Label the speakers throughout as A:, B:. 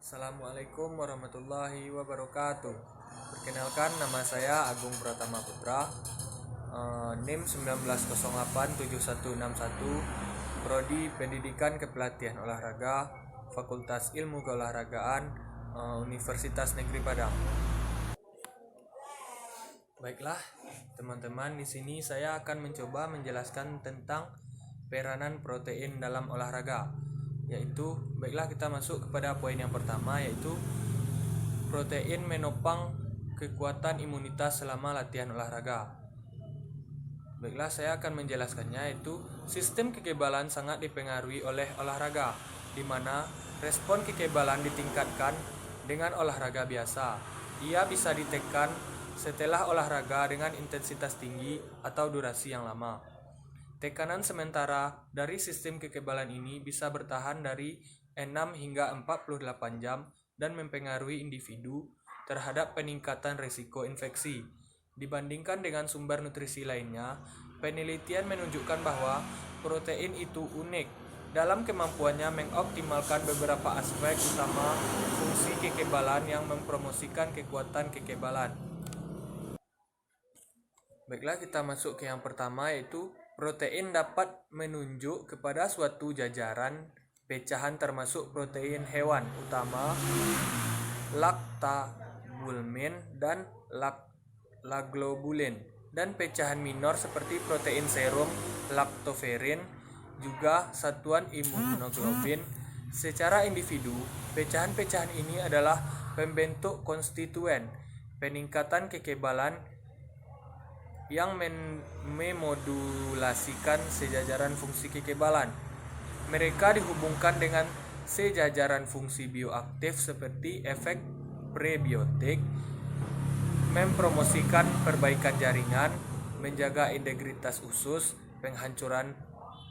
A: Assalamualaikum warahmatullahi wabarakatuh. Perkenalkan, nama saya Agung Pratama Putra, NIM 19087161, Prodi Pendidikan Kepelatihan Olahraga, Fakultas Ilmu Keolahragaan, Universitas Negeri Padang. Baiklah, teman-teman, di sini saya akan mencoba menjelaskan tentang peranan protein dalam olahraga. Baiklah, kita masuk kepada poin yang pertama, yaitu protein menopang kekuatan imunitas selama latihan olahraga. Baiklah, saya akan menjelaskannya, yaitu sistem kekebalan sangat dipengaruhi oleh olahraga, di mana respon kekebalan ditingkatkan dengan olahraga biasa. Ia bisa ditekan setelah olahraga dengan intensitas tinggi atau durasi yang lama. Tekanan sementara dari sistem kekebalan ini bisa bertahan dari 6 hingga 48 jam dan mempengaruhi individu terhadap peningkatan risiko infeksi. Dibandingkan dengan sumber nutrisi lainnya, penelitian menunjukkan bahwa protein itu unik dalam kemampuannya mengoptimalkan beberapa aspek utama fungsi kekebalan yang mempromosikan kekuatan kekebalan. Baiklah, kita masuk ke yang pertama, yaitu protein dapat menunjuk kepada suatu jajaran pecahan termasuk protein hewan utama, lactabulmin dan laglobulin, dan pecahan minor seperti protein serum, lactoferrin, juga satuan imunoglobulin. Secara individu, pecahan-pecahan ini adalah pembentuk konstituen peningkatan kekebalan yang memodulasikan sejajaran fungsi kekebalan. Mereka dihubungkan dengan sejajaran fungsi bioaktif seperti efek prebiotik, mempromosikan perbaikan jaringan, menjaga integritas usus, penghancuran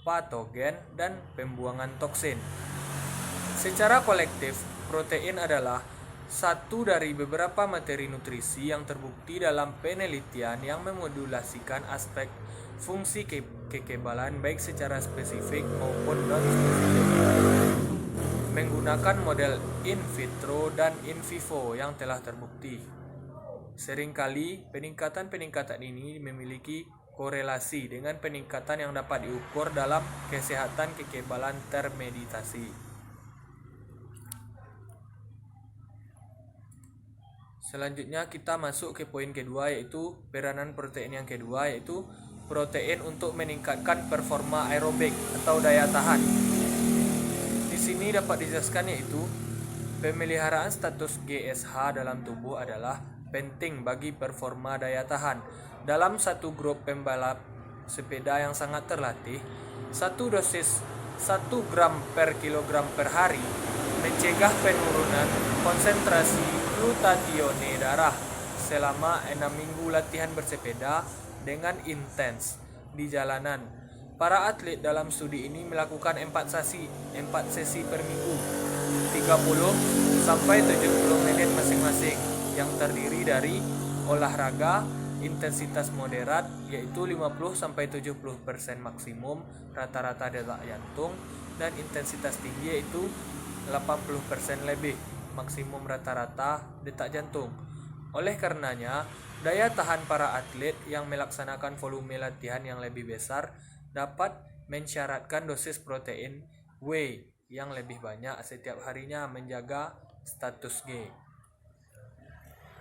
A: patogen, dan pembuangan toksin. Secara kolektif, protein adalah satu dari beberapa materi nutrisi yang terbukti dalam penelitian yang memodulasikan aspek fungsi kekebalan baik secara spesifik maupun non-spesifik, menggunakan model in vitro dan in vivo yang telah terbukti. Seringkali peningkatan ini memiliki korelasi dengan peningkatan yang dapat diukur dalam kesehatan kekebalan termeditasi. Selanjutnya kita masuk ke poin kedua, yaitu peranan protein yang kedua, yaitu protein untuk meningkatkan performa aerobik atau daya tahan. Di sini dapat dijelaskan, yaitu pemeliharaan status GSH dalam tubuh adalah penting bagi performa daya tahan. Dalam satu grup pembalap sepeda yang sangat terlatih, satu dosis 1 gram per kilogram per hari mencegah penurunan konsentrasi glutatione darah selama 6 minggu latihan bersepeda dengan intens di jalanan. Para atlet dalam studi ini melakukan 4 sesi per minggu, 30 sampai 70 menit masing-masing, yang terdiri dari olahraga intensitas moderat yaitu 50 sampai 70% maksimum rata-rata detak jantung, dan intensitas tinggi yaitu 80% lebih maksimum rata-rata detak jantung. Oleh karenanya, daya tahan para atlet yang melaksanakan volume latihan yang lebih besar dapat mensyaratkan dosis protein whey yang lebih banyak setiap harinya menjaga status G.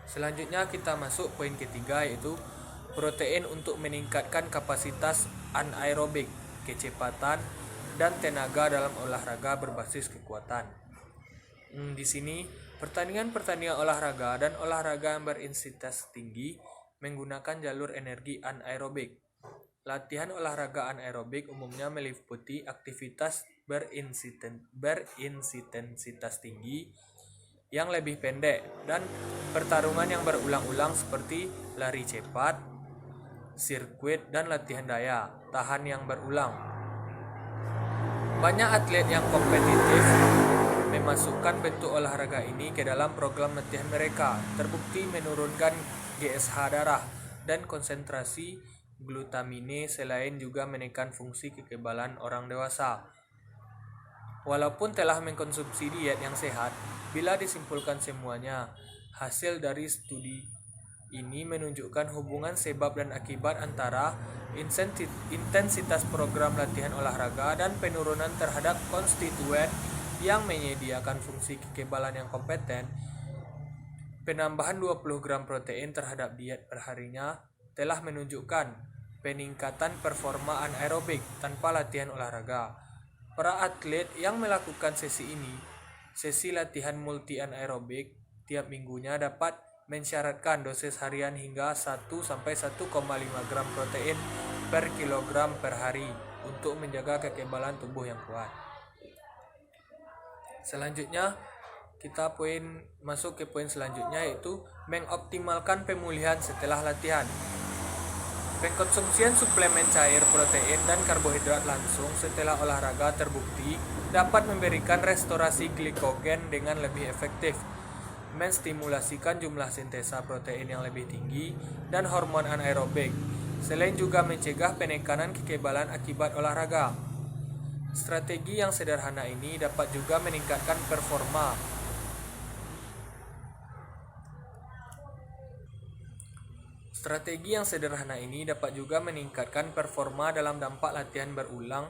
A: Selanjutnya kita masuk poin ketiga, yaitu protein untuk meningkatkan kapasitas anaerobik, kecepatan dan tenaga dalam olahraga berbasis kekuatan. Di sini pertandingan olahraga dan olahraga yang berintensitas tinggi menggunakan jalur energi anaerobik. Latihan olahraga anaerobik umumnya meliputi aktivitas berintensitas tinggi yang lebih pendek dan pertarungan yang berulang-ulang seperti lari cepat, sirkuit, dan latihan daya tahan yang berulang. Banyak atlet yang kompetitif memasukkan bentuk olahraga ini ke dalam program latihan mereka, terbukti menurunkan GSH darah dan konsentrasi glutamine selain juga menekan fungsi kekebalan orang dewasa. Walaupun telah mengkonsumsi diet yang sehat, bila disimpulkan semuanya, hasil dari studi ini menunjukkan hubungan sebab dan akibat antara intensitas program latihan olahraga dan penurunan terhadap konstituen yang menyediakan fungsi kekebalan yang kompeten. Penambahan 20 gram protein terhadap diet perharinya telah menunjukkan peningkatan performa anaerobik tanpa latihan olahraga. Para atlet yang melakukan sesi latihan multi anaerobik tiap minggunya dapat mensyaratkan dosis harian hingga 1-1,5 gram protein per kilogram per hari untuk menjaga kekebalan tubuh yang kuat. Selanjutnya, kita masuk ke poin selanjutnya, yaitu mengoptimalkan pemulihan setelah latihan. Pengkonsumsian suplemen cair protein dan karbohidrat langsung setelah olahraga terbukti dapat memberikan restorasi glikogen dengan lebih efektif, menstimulasikan jumlah sintesa protein yang lebih tinggi dan hormon anaerobik, selain juga mencegah penekanan kekebalan akibat olahraga. Strategi yang sederhana ini dapat juga meningkatkan performa. Dalam dampak latihan berulang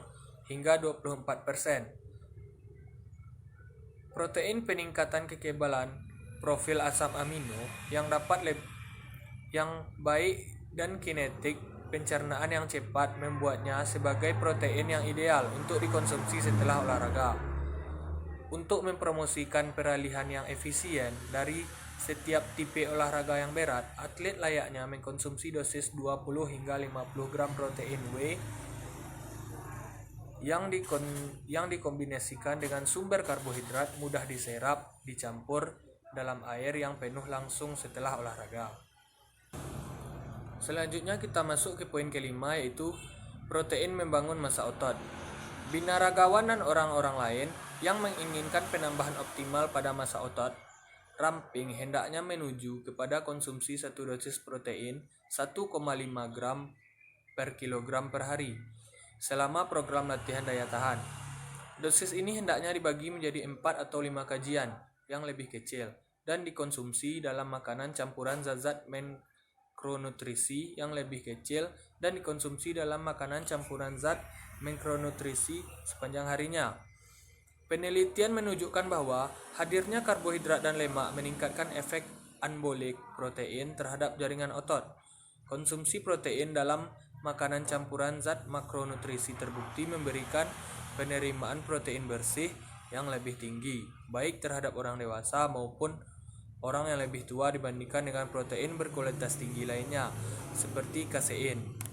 A: hingga 24%. Protein peningkatan kekebalan profil asam amino yang baik dan kinetik pencernaan yang cepat membuatnya sebagai protein yang ideal untuk dikonsumsi setelah olahraga. Untuk mempromosikan peralihan yang efisien dari setiap tipe olahraga yang berat, atlet layaknya mengkonsumsi dosis 20 hingga 50 gram protein whey yang dikombinasikan dengan sumber karbohidrat mudah diserap, dicampur dalam air yang penuh langsung setelah olahraga. Selanjutnya kita masuk ke poin kelima, yaitu protein membangun massa otot. Binaragawan dan orang-orang lain yang menginginkan penambahan optimal pada massa otot ramping hendaknya menuju kepada konsumsi satu dosis protein 1,5 gram per kilogram per hari selama program latihan daya tahan. Dosis ini hendaknya dibagi menjadi 4 atau 5 kajian yang lebih kecil dan dikonsumsi dalam makanan campuran zat-zat makronutrisi yang lebih kecil dan dikonsumsi dalam makanan campuran zat makronutrisi sepanjang harinya. Penelitian menunjukkan bahwa hadirnya karbohidrat dan lemak meningkatkan efek anbolik protein terhadap jaringan otot. Konsumsi protein dalam makanan campuran zat makronutrisi terbukti memberikan penerimaan protein bersih yang lebih tinggi, baik terhadap orang dewasa maupun orang yang lebih tua dibandingkan dengan protein berkualitas tinggi lainnya, seperti kasein.